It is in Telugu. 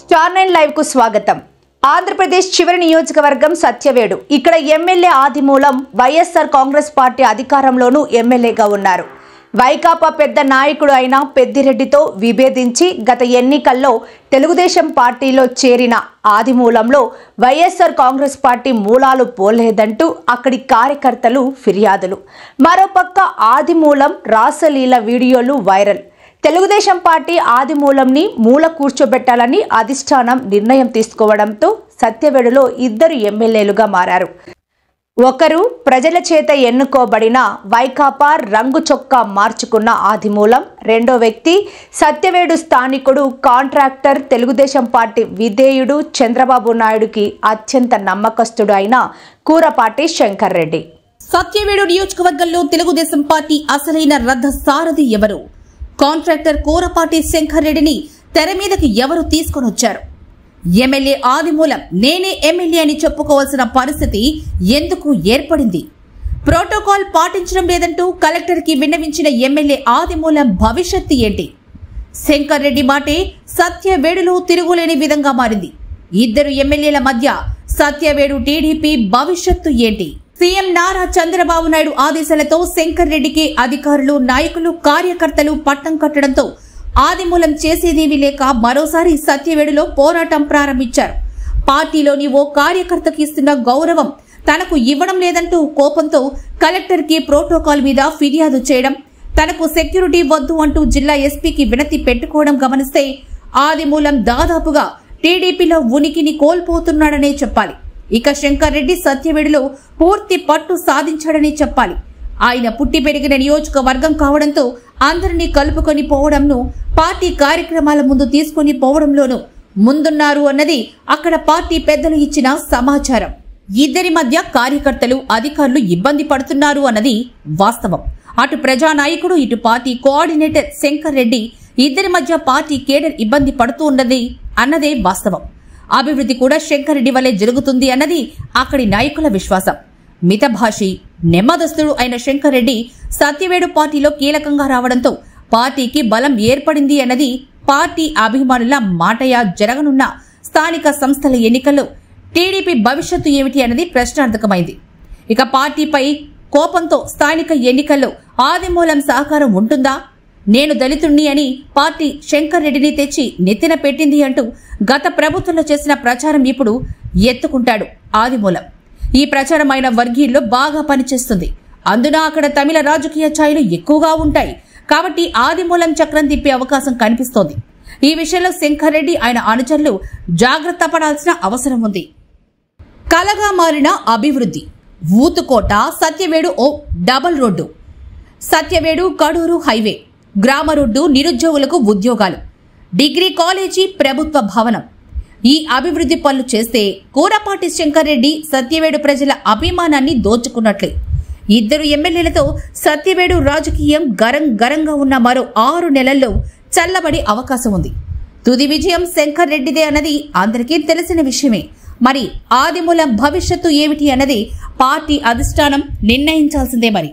స్టార్9 లైవ్ కు స్వాగతం. ఆంధ్రప్రదేశ్ చివరి నియోజకవర్గం సత్యవేడు. ఇక్కడ ఎమ్మెల్యే ఆదిమూలం వైఎస్ఆర్ కాంగ్రెస్ పార్టీ అధికారంలోనూ ఎమ్మెల్యేగా ఉన్నారు. వైకాపా పెద్ద నాయకుడు అయిన పెద్దిరెడ్డితో విభేదించి గత ఎన్నికల్లో తెలుగుదేశం పార్టీలో చేరిన ఆదిమూలంలో వైఎస్ఆర్ కాంగ్రెస్ పార్టీ మూలాలు పోలేదంటూ అక్కడి కార్యకర్తలు ఫిర్యాదులు. మరోపక్క ఆదిమూలం రాసలీల వీడియోలు వైరల్. తెలుగుదేశం పార్టీ ఆదిమూలంని మూల కూర్చోబెట్టాలని అధిష్టానం నిర్ణయం తీసుకోవడంతో సత్యవేడులో ఇద్దరు ఎమ్మెల్యేలుగా మారారు. ఒకరు ప్రజల చేత ఎన్నుకోబడిన వైకాపా రంగు చొక్కా మార్చుకున్న ఆదిమూలం, రెండో వ్యక్తి సత్యవేడు స్థానికుడు కాంట్రాక్టర్ తెలుగుదేశం పార్టీ విధేయుడు చంద్రబాబు నాయుడుకి అత్యంత నమ్మకస్తుడు అయిన కూరపాటి శంకర్ రెడ్డి. సత్యవేడు నియోజకవర్గంలో తెలుగుదేశం పార్టీ అసలైన రథ సారథి ఎవరు? కాంట్రాక్టర్ కూరపాటి శంకర్ రెడ్డిని తెర మీదకి ఎవరు తీసుకొని వచ్చారు? ఎమ్మెల్యే ఆదిమూలం నేనే ఎమ్మెల్యే అని చెప్పుకోవాల్సిన పరిస్థితి ఎందుకు ఏర్పడింది? ప్రోటోకాల్ పాటించడం లేదంటూ కలెక్టర్ కి విన్నవించిన ఎమ్మెల్యే ఆదిమూలం భవిష్యత్తు ఏంటి? శంకర్ రెడ్డి మాటే సత్యవేడులో తిరుగులేని విధంగా మారింది. ఇద్దరు ఎమ్మెల్యేల మధ్య సత్యవేడు టీడీపీ భవిష్యత్తు ఏంటి? సీఎం నారా చంద్రబాబు నాయుడు ఆదేశాలతో శంకర్ రెడ్డికి అధికారులు, నాయకులు, కార్యకర్తలు పట్టం కట్టడంతో ఆదిమూలం చేసేదేమీ లేక మరోసారి సత్యవేడులో పోరాటం ప్రారంభించారు. పార్టీలోని ఓ కార్యకర్తకి ఇస్తున్న గౌరవం తనకు ఇవ్వడం లేదంటూ కోపంతో కలెక్టర్ కి ప్రోటోకాల్ మీద ఫిర్యాదు చేయడం, తనకు సెక్యూరిటీ వద్దు అంటూ జిల్లా ఎస్పీకి వినతి పెట్టుకోవడం గమనిస్తే ఆదిమూలం దాదాపుగా టీడీపీలో ఉనికిని కోల్పోతున్నాడనే చెప్పాలి. ఇక శంకర్ రెడ్డి సత్యవేడులో పూర్తి పట్టు సాధించాడని చెప్పాలి. ఆయన పుట్టి పెరిగిన నియోజకవర్గం కావడంతో అందరినీ కలుపుకొని పోవడంను, పార్టీ కార్యక్రమాల ముందు తీసుకుని పోవడంలోనూ ముందున్నారు అన్నది అక్కడ పార్టీ పెద్దలు ఇచ్చిన సమాచారం. ఇద్దరి మధ్య కార్యకర్తలు, అధికారులు ఇబ్బంది పడుతున్నారు అన్నది వాస్తవం. అటు ప్రజానాయకుడు, ఇటు పార్టీ కోఆర్డినేటర్ శంకర్ రెడ్డి ఇద్దరి మధ్య పార్టీ కేడర్ ఇబ్బంది పడుతూ ఉన్నది అన్నదే వాస్తవం. అభివృద్ధి కూడా శంకర్ రెడ్డి వల్లే జరుగుతుంది అన్నది అక్కడి నాయకుల విశ్వాసం. మితభాషి, నెమ్మదస్తుడు అయిన శంకర్ రెడ్డి సత్యవేడు పార్టీలో కీలకంగా రావడంతో పార్టీకి బలం ఏర్పడింది అన్నది పార్టీ అభిమానుల మాటయా? జరగనున్న స్థానిక సంస్థల ఎన్నికల్లో టీడీపీ భవిష్యత్తు ఏమిటి అన్నది ప్రశ్నార్థకమైంది. ఇక పార్టీపై కోపంతో స్థానిక ఎన్నికల్లో ఆదిమూలం సహకారం ఉంటుందా? నేను దళితుణ్ణి అని పార్టీ శంకర్ రెడ్డిని తెచ్చి నెత్తిన పెట్టింది అంటూ గత ప్రభుత్వంలో చేసిన ప్రచారం ఇప్పుడు ఎత్తుకుంటాడు ఆదిమూలం. ఈ ప్రచారం ఆయన వర్గీయుల్లో బాగా పనిచేస్తుంది. అందున అక్కడ తమిళ రాజకీయ ఛాయలు ఎక్కువగా ఉంటాయి కాబట్టి ఆదిమూలం చక్రం తిప్పే అవకాశం కనిపిస్తోంది. ఈ విషయంలో శంకర్ రెడ్డి, ఆయన అనుచరులు జాగ్రత్త పడాల్సిన అవసరం ఉంది. కలగా మారిన అభివృద్ధి. ఊతుకోట సత్యవేడు ఓ double road. Satyavedu Kaduru highway, గ్రామ రోడ్డు, నిరుద్యోగులకు ఉద్యోగాలు, డిగ్రీ కాలేజీ, ప్రభుత్వ భవనం. ఈ అభివృద్ధి పనులు చేస్తే కూరపాటి శంకర్ రెడ్డి సత్యవేడు ప్రజల అభిమానాన్ని దోచుకున్నట్లే. ఇద్దరు ఎమ్మెల్యేలతో సత్యవేడు రాజకీయం గరంగా ఉన్న మరో 6 నెలల్లో చల్లబడే అవకాశం ఉంది. తుది విజయం శంకర్ రెడ్డిదే అన్నది అందరికీ తెలిసిన విషయమే. మరి ఆదిమూలం భవిష్యత్తు ఏమిటి అన్నది పార్టీ అధిష్టానం నిర్ణయించాల్సిందే మరి.